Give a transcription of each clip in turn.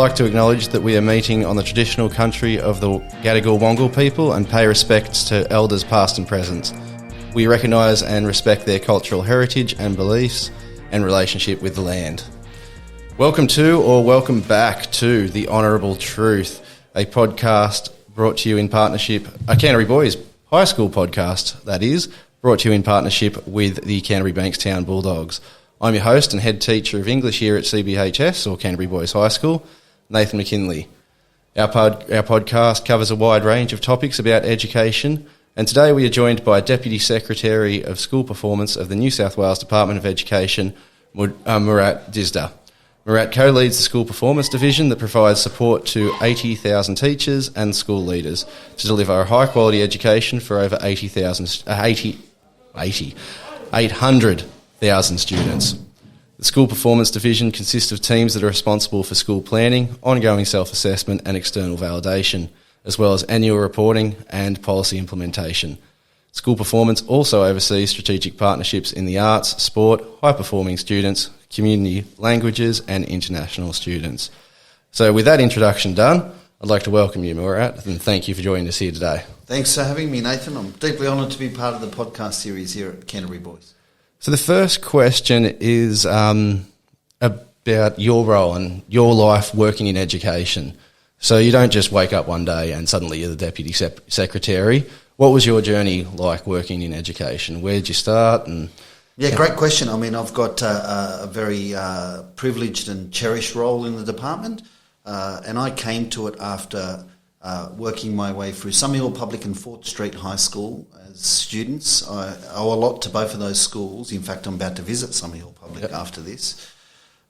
like to acknowledge that we are meeting on the traditional country of the Gadigal Wongal people and pay respects to elders past and present. We recognise and respect their cultural heritage and beliefs and relationship with the land. Welcome to or welcome back to the Honourable Truth, a podcast brought to you in partnership, a Canterbury Boys High School podcast, that is, brought to you in partnership with the Canterbury Bankstown Bulldogs. I'm your host and head teacher of English here at CBHS, or Canterbury Boys High School, Nathan McKinley. Our podcast covers a wide range of topics about education, and today we are joined by Deputy Secretary of School Performance of the New South Wales Department of Education, Murat Dizdar. Murat co-leads the School Performance Division that provides support to 80,000 teachers and school leaders to deliver a high-quality education for over 800,000 students. The School Performance Division consists of teams that are responsible for school planning, ongoing self-assessment and external validation, as well as annual reporting and policy implementation. School Performance also oversees strategic partnerships in the arts, sport, high-performing students, community languages and international students. So with that introduction done, I'd like to welcome you, Murat, and thank you for joining us here today. Thanks for having me, Nathan. I'm deeply honoured to be part of the podcast series here at Canterbury Boys. So the first question is about your role and your life working in education. So you don't just wake up one day and suddenly you're the Deputy Secretary. What was your journey like working in education? Where did you start? Yeah, great question. I mean, I've got a very privileged and cherished role in the department, and I came to it after working my way through Summerhill Public and Fort Street High School as students. I owe a lot to both of those schools. In fact, I'm about to visit Summerhill Public after this.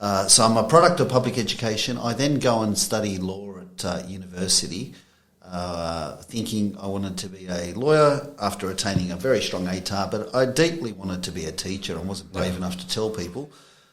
So I'm a product of public education. I then go and study law at university, thinking I wanted to be a lawyer after attaining a very strong ATAR, but I deeply wanted to be a teacher and wasn't brave enough to tell people.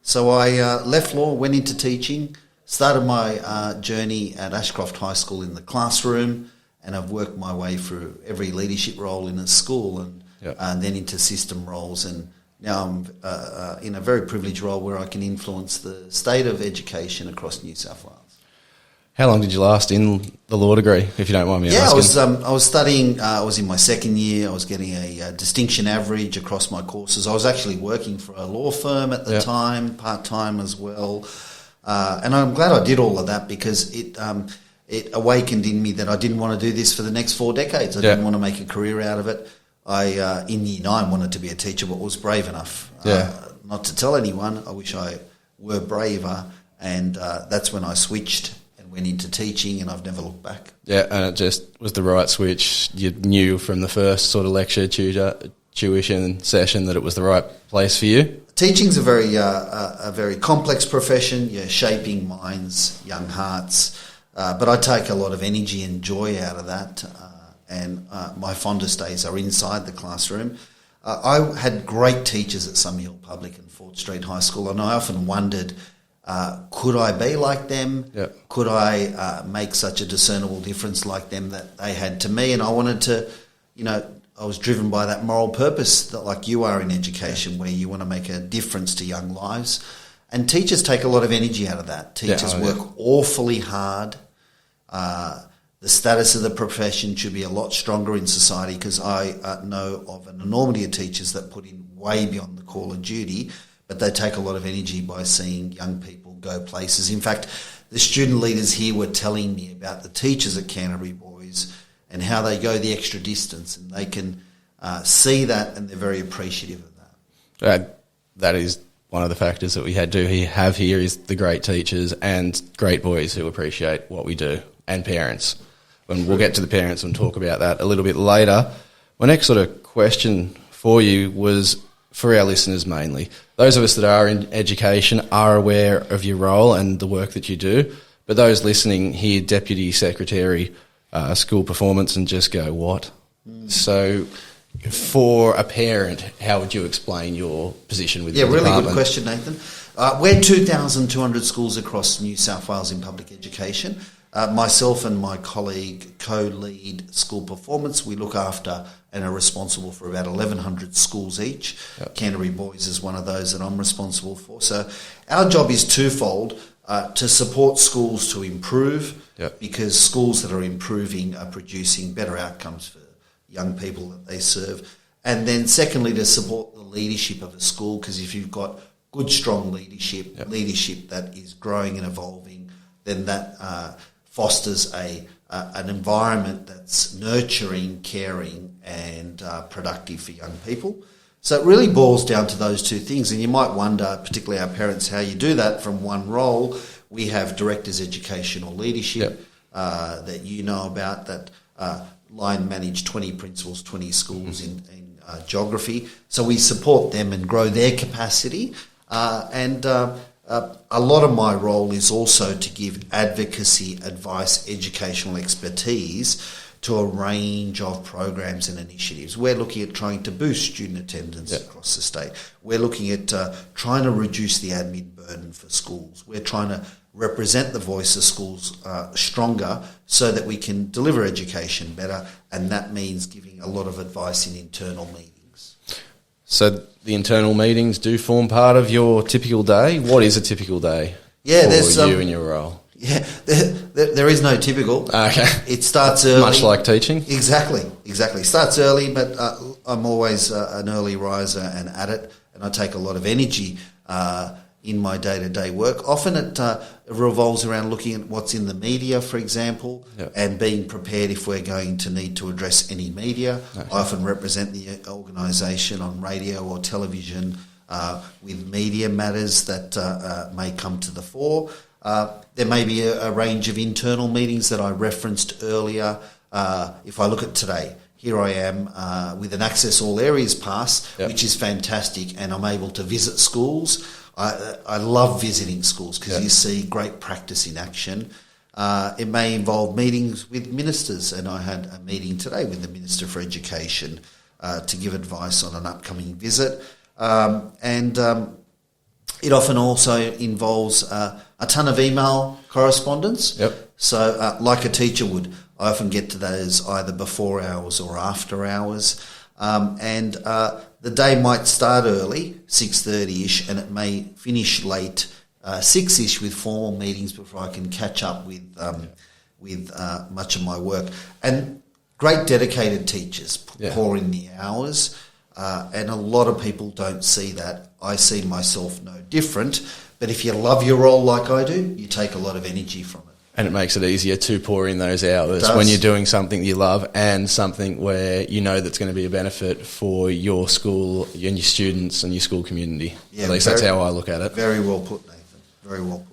So I left law, went into teaching, started my journey at Ashcroft High School in the classroom, and I've worked my way through every leadership role in a school and then into system roles. And now I'm in a very privileged role where I can influence the state of education across New South Wales. How long did you last in the law degree, if you don't mind me asking? I was studying, I was in my second year, I was getting a distinction average across my courses. I was actually working for a law firm at the time, part-time as well. And I'm glad I did all of that because it awakened in me that I didn't want to do this for the next 4 decades. I didn't want to make a career out of it. I, in year 9, wanted to be a teacher but was brave enough not to tell anyone. I wish I were braver, and that's when I switched and went into teaching, and I've never looked back. Yeah, and it just was the right switch. You knew from the first sort of lecture, tuition session that it was the right place for you? Teaching's a very complex profession, shaping minds, young hearts, but I take a lot of energy and joy out of that, and my fondest days are inside the classroom. I had great teachers at Summerhill Public and Fort Street High School, and I often wondered, could I be like them? Could I make such a discernible difference like them that they had to me? And I wanted to, I was driven by that moral purpose that like you are in education, where you want to make a difference to young lives. And teachers take a lot of energy out of that. Teachers work awfully hard. The status of the profession should be a lot stronger in society, because I know of an enormity of teachers that put in way beyond the call of duty, but they take a lot of energy by seeing young people go places. In fact, the student leaders here were telling me about the teachers at Canterbury Boys and how they go the extra distance, and they can see that, and they're very appreciative of that. That is one of the factors that we have here is the great teachers and great boys who appreciate what we do, and parents. And we'll get to the parents and talk about that a little bit later. My next sort of question for you was for our listeners mainly. Those of us that are in education are aware of your role and the work that you do, but those listening hear Deputy Secretary School Performance and just go, what? So for a parent, how would you explain your position with the department? Yeah, really good question, Nathan. We're 2,200 schools across New South Wales in public education. Myself and my colleague co-lead School Performance. We look after and are responsible for about 1,100 schools each. Canterbury Boys is one of those that I'm responsible for. So our job is twofold. to support schools to improve, Yep. because schools that are improving are producing better outcomes for young people that they serve. And then secondly, to support the leadership of a school, because if you've got good, strong leadership, Yep. leadership that is growing and evolving, then that fosters an environment that's nurturing, caring and productive for young people. So it really boils down to those two things. And you might wonder, particularly our parents, how you do that from one role. We have directors educational leadership that you know about, that line manage 20 principals, 20 schools in geography. So we support them and grow their capacity. And a lot of my role is also to give advocacy, advice, educational expertise to a range of programs and initiatives. We're looking at trying to boost student attendance across the state. We're looking at trying to reduce the admin burden for schools. We're trying to represent the voice of schools stronger so that we can deliver education better, and that means giving a lot of advice in internal meetings. So the internal meetings do form part of your typical day. What is a typical day for you and your role? Yeah, there is no typical. Okay. It starts early. Much like teaching? Exactly. Starts early, but I'm always an early riser and at it, and I take a lot of energy in my day-to-day work. Often it revolves around looking at what's in the media, for example, and being prepared if we're going to need to address any media. Okay. I often represent the organisation on radio or television with media matters that may come to the fore. There may be a range of internal meetings that I referenced earlier. If I look at today, here I am with an Access All Areas pass, which is fantastic, and I'm able to visit schools. I love visiting schools because you see great practice in action. It may involve meetings with ministers, and I had a meeting today with the Minister for Education to give advice on an upcoming visit. It often also involves a ton of email correspondence. Yep. So like a teacher would, I often get to those either before hours or after hours. The day might start early, 6:30ish, and it may finish late, 6ish, with formal meetings before I can catch up with much of my work. And great dedicated teachers pour in the hours, and a lot of people don't see that. I see myself no different, but if you love your role like I do, you take a lot of energy from it. And it makes it easier to pour in those hours when you're doing something you love and something where you know that's going to be a benefit for your school and your students and your school community. Yeah, at least that's how I look at it. Very well put, Nathan. Very well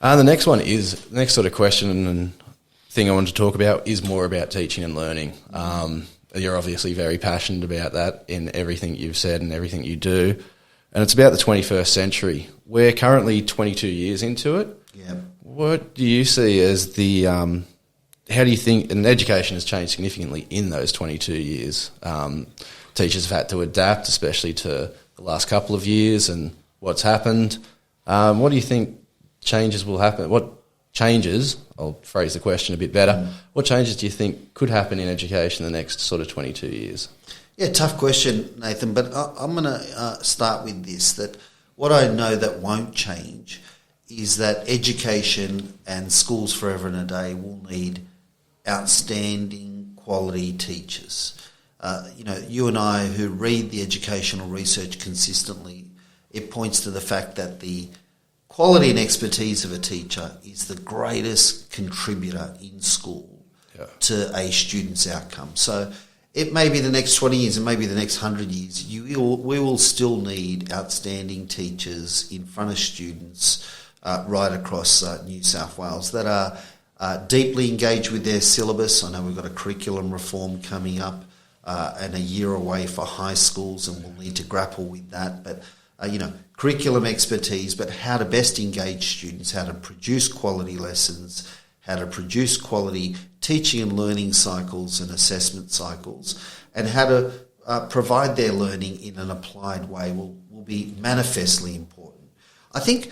put. The next one is, the next sort of question and thing I wanted to talk about is more about teaching and learning. You're obviously very passionate about that in everything you've said and everything you do. And it's about the 21st century. We're currently 22 years into it. Yeah. What do you see as the, how do you think, and education has changed significantly in those 22 years. Teachers have had to adapt, especially to the last couple of years and what's happened. What do you think changes will happen? What changes, I'll phrase the question a bit better, what changes do you think could happen in education in the next sort of 22 years? Yeah, tough question, Nathan, but I'm going to start with this, that what I know that won't change is that education and schools forever and a day will need outstanding quality teachers. You and I who read the educational research consistently, it points to the fact that the quality and expertise of a teacher is the greatest contributor in school to a student's outcome. So it may be the next 20 years and maybe the next 100 years, we will still need outstanding teachers in front of students right across New South Wales that are deeply engaged with their syllabus. I know we've got a curriculum reform coming up and a year away for high schools, and we'll need to grapple with that. But, curriculum expertise, but how to best engage students, how to produce quality lessons, how to produce quality teaching and learning cycles and assessment cycles, and how to provide their learning in an applied way will be manifestly important. I think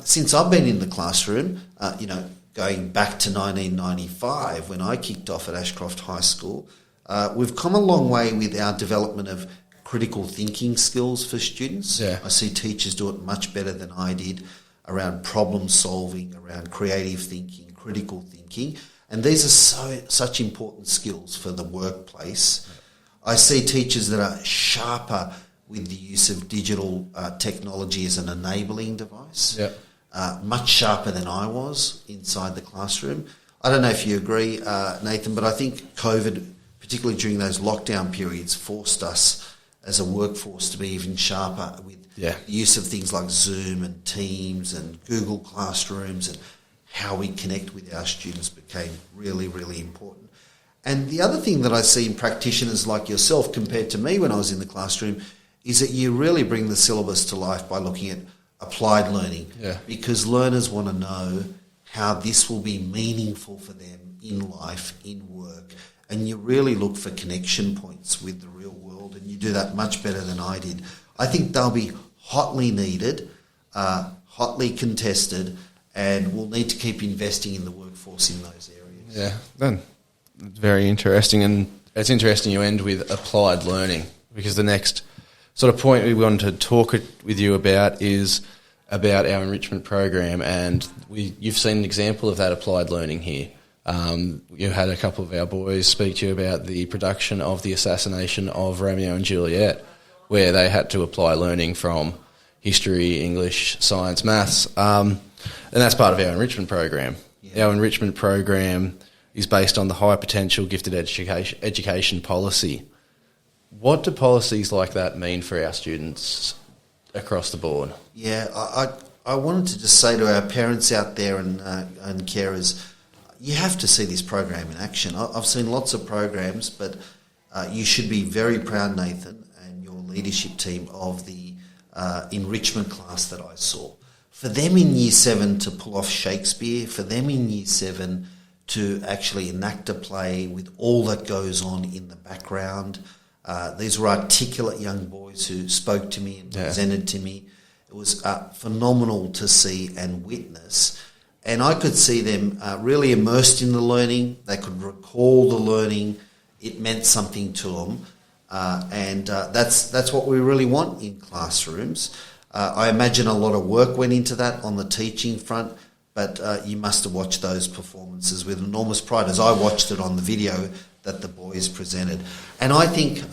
since I've been in the classroom, going back to 1995 when I kicked off at Ashcroft High School, we've come a long way with our development of critical thinking skills for students. Yeah. I see teachers do it much better than I did. around problem solving, around creative thinking, critical thinking, and these are such important skills for the workplace. I see teachers that are sharper with the use of digital technology as an enabling device, much sharper than I was inside the classroom. I don't know if you agree, Nathan, but I think COVID, particularly during those lockdown periods, forced us as a workforce to be even sharper with the use of things like Zoom and Teams and Google Classrooms, and how we connect with our students became really, really important. And the other thing that I see in practitioners like yourself compared to me when I was in the classroom is that you really bring the syllabus to life by looking at applied learning, because learners want to know how this will be meaningful for them in life, in work, and you really look for connection points with the real world, and you do that much better than I did. I think they'll be hotly needed, hotly contested, and we'll need to keep investing in the workforce in those areas. Yeah, then very interesting, and it's interesting you end with applied learning, because the next sort of point we wanted to talk with you about is about our enrichment program, and you've seen an example of that applied learning here. You had a couple of our boys speak to you about the production of the assassination of Romeo and Juliet, where they had to apply learning from history, English, science, maths, and that's part of our enrichment program. Yeah. Our enrichment program is based on the high potential gifted education policy. What do policies like that mean for our students across the board? Yeah, I wanted to just say to our parents out there and carers, you have to see this program in action. I've seen lots of programs, but you should be very proud, Nathan, and your leadership team of the enrichment class that I saw. For them in Year 7 to pull off Shakespeare, for them in Year 7 to actually enact a play with all that goes on in the background. These were articulate young boys who spoke to me and presented to me. It was phenomenal to see and witness. And I could see them really immersed in the learning. They could recall the learning. It meant something to them. And that's what we really want in classrooms. I imagine a lot of work went into that on the teaching front, but you must have watched those performances with enormous pride, as I watched it on the video that the boys presented. And I think,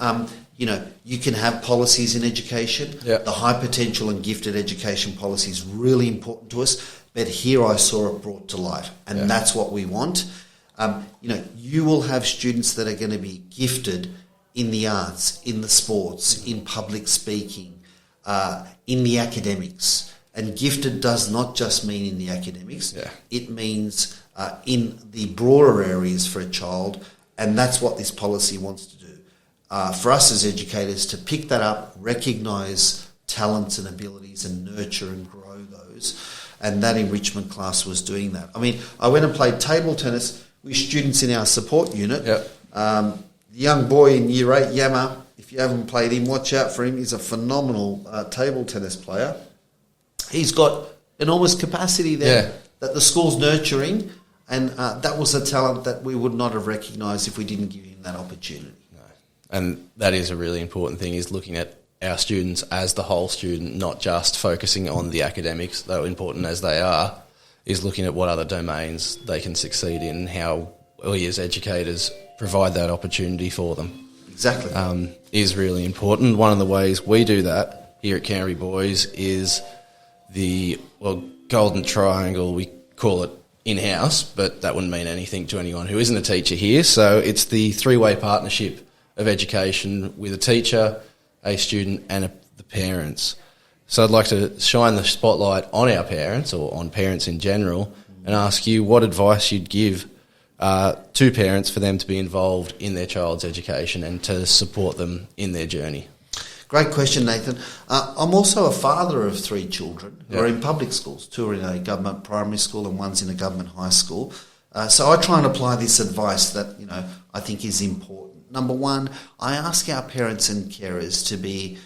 you can have policies in education. Yeah. The high potential and gifted education policy is really important to us, but here I saw it brought to life, and that's what we want. You will have students that are going to be gifted in the arts, in the sports, in public speaking, in the academics. And gifted does not just mean in the academics. Yeah. It means in the broader areas for a child, and that's what this policy wants to do. For us as educators to pick that up, recognise talents and abilities and nurture and grow those. And that enrichment class was doing that. I mean, I went and played table tennis with students in our support unit. Yep. The young boy in Year 8, Yama, if you haven't played him, watch out for him. He's a phenomenal table tennis player. He's got enormous capacity there that the school's nurturing, and that was a talent that we would not have recognised if we didn't give him that opportunity. No. And that is a really important thing, is looking at our students as the whole student, not just focusing on the academics, though important as they are, is looking at what other domains they can succeed in, how we as educators provide that opportunity for them. Exactly. Is really important. One of the ways we do that here at Canterbury Boys is the golden triangle. We call it in-house, but that wouldn't mean anything to anyone who isn't a teacher here. So it's the three-way partnership of education with a teacher, a student and the parents. So I'd like to shine the spotlight on our parents, or on parents in general, and ask you what advice you'd give to parents for them to be involved in their child's education and to support them in their journey. Great question, Nathan. I'm also a father of 3 children who are in public schools. 2 are in a government primary school and 1's in a government high school. So I try and apply this advice that I think is important. Number 1, I ask our parents and carers to be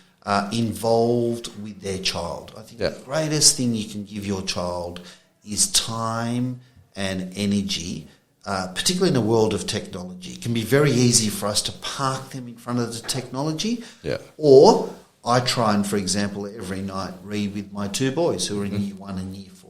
involved with their child. I think the greatest thing you can give your child is time and energy, particularly in the world of technology. It can be very easy for us to park them in front of the technology. Yeah. Or I try and, for example, every night read with my 2 boys who are in Year 1 and Year 4.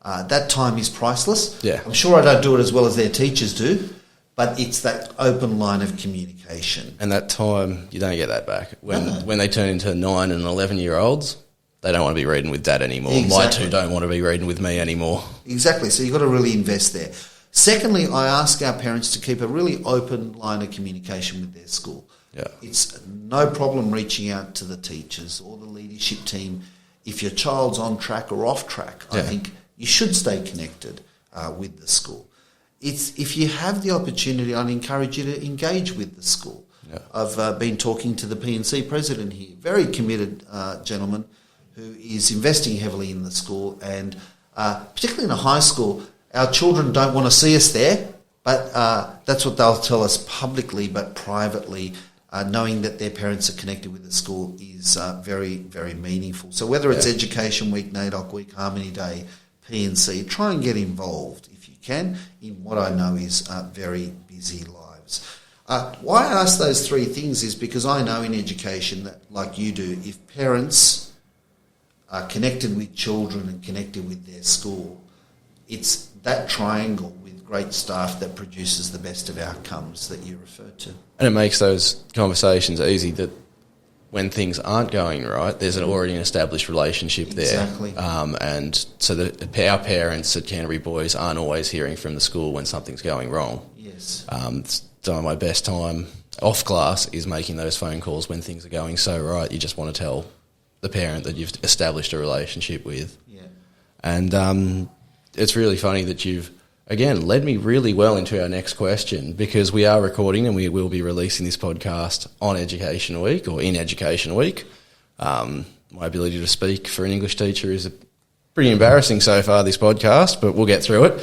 That time is priceless. Yeah. I'm sure I don't do it as well as their teachers do, but it's that open line of communication. And that time, you don't get that back. When they turn into 9 and 11-year-olds, they don't want to be reading with Dad anymore. Exactly. My two don't want to be reading with me anymore. Exactly. So you've got to really invest there. Secondly, I ask our parents to keep a really open line of communication with their school. Yeah. It's no problem reaching out to the teachers or the leadership team. If your child's on track or off track, I think you should stay connected with the school. If you have the opportunity, I'd encourage you to engage with the school. Yeah. I've been talking to the P&C president here, very committed gentleman who is investing heavily in the school, and particularly in a high school, our children don't want to see us there, but that's what they'll tell us publicly, but privately, knowing that their parents are connected with the school is very, very meaningful. So whether it's Education Week, NAIDOC Week, Harmony Day, P&C, try and get involved if you can in what I know is very busy lives. Why I ask those three things is because I know in education that, like you do, if parents are connected with children and connected with their school, it's that triangle with great staff that produces the best of outcomes that you refer to. And it makes those conversations easy that when things aren't going right, there's already an established relationship there. Exactly. And so that our parents at Canterbury Boys aren't always hearing from the school when something's going wrong. Yes. So my best time off class is making those phone calls when things are going so right. You just want to tell the parent that you've established a relationship with. Yeah. And it's really funny that you've, again, led me really well into our next question, because we are recording and we will be releasing this podcast on Education Week or in Education Week. My ability to speak for an English teacher is pretty embarrassing so far, this podcast, but we'll get through it.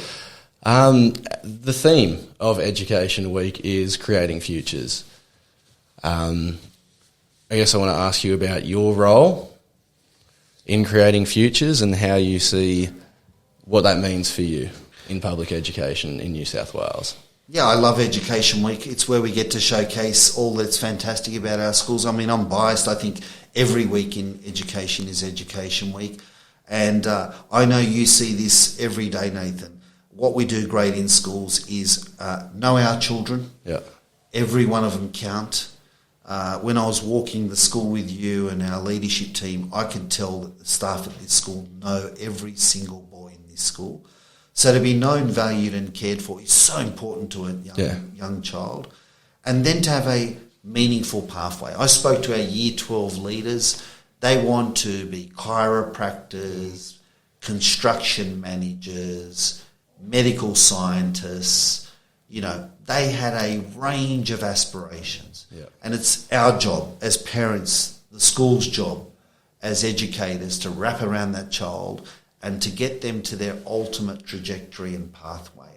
The theme of Education Week is creating futures. I guess I want to ask you about your role in creating futures and how you see what that means for you in public education in New South Wales. Yeah, I love Education Week. It's where we get to showcase all that's fantastic about our schools. I mean, I'm biased. I think every week in education is Education Week. And I know you see this every day, Nathan. What we do great in schools is know our children. Yeah. Every one of them count. When I was walking the school with you and our leadership team, I could tell that the staff at this school know every single boy in this school. So to be known, valued and cared for is so important to a young child. And then to have a meaningful pathway. I spoke to our Year 12 leaders. They want to be chiropractors, construction managers, medical scientists. You know, they had a range of aspirations. Yeah. And it's our job as parents, the school's job as educators, to wrap around that child and to get them to their ultimate trajectory and pathway.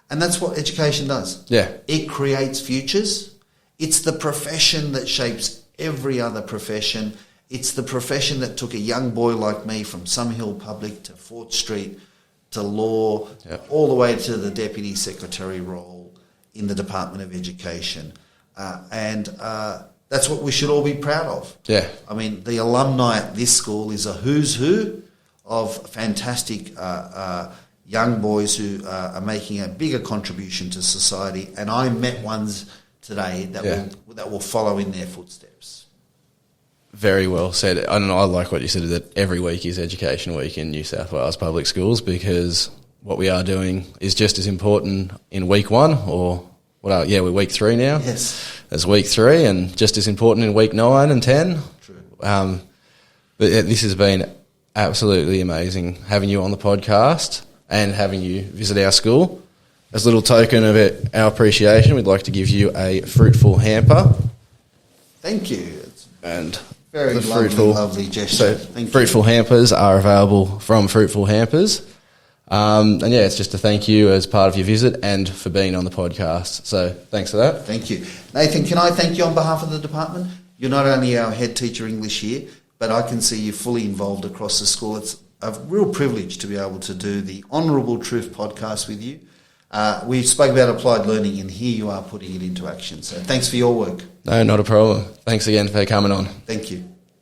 And that's what education does. Yeah. It creates futures. It's the profession that shapes every other profession. It's the profession that took a young boy like me from Summerhill Public to Fort Street to law, all the way to the Deputy Secretary role in the Department of Education. And that's what we should all be proud of. Yeah. I mean, the alumni at this school is a who's who of fantastic young boys who are making a bigger contribution to society. And I met ones today that will follow in their footsteps. Very well said. And I like what you said, that every week is Education Week in New South Wales public schools, because what we are doing is just as important in week 1 or... we're week 3 now. Yes. As week 3, and just as important in week 9 and 10. True. But this has been absolutely amazing having you on the podcast and having you visit our school. As a little token of our appreciation, we'd like to give you a fruitful hamper. Thank you. It's and very lovely gesture. Thank fruitful hampers are available from Fruitful Hampers. And it's just to thank you as part of your visit and for being on the podcast. So thanks for that. Thank you. Nathan, can I thank you on behalf of the department? You're not only our head teacher English here, but I can see you fully involved across the school. It's a real privilege to be able to do the Honourable Truth podcast with you. We spoke about applied learning, and here you are putting it into action. So thanks for your work. No, not a problem. Thanks again for coming on. Thank you.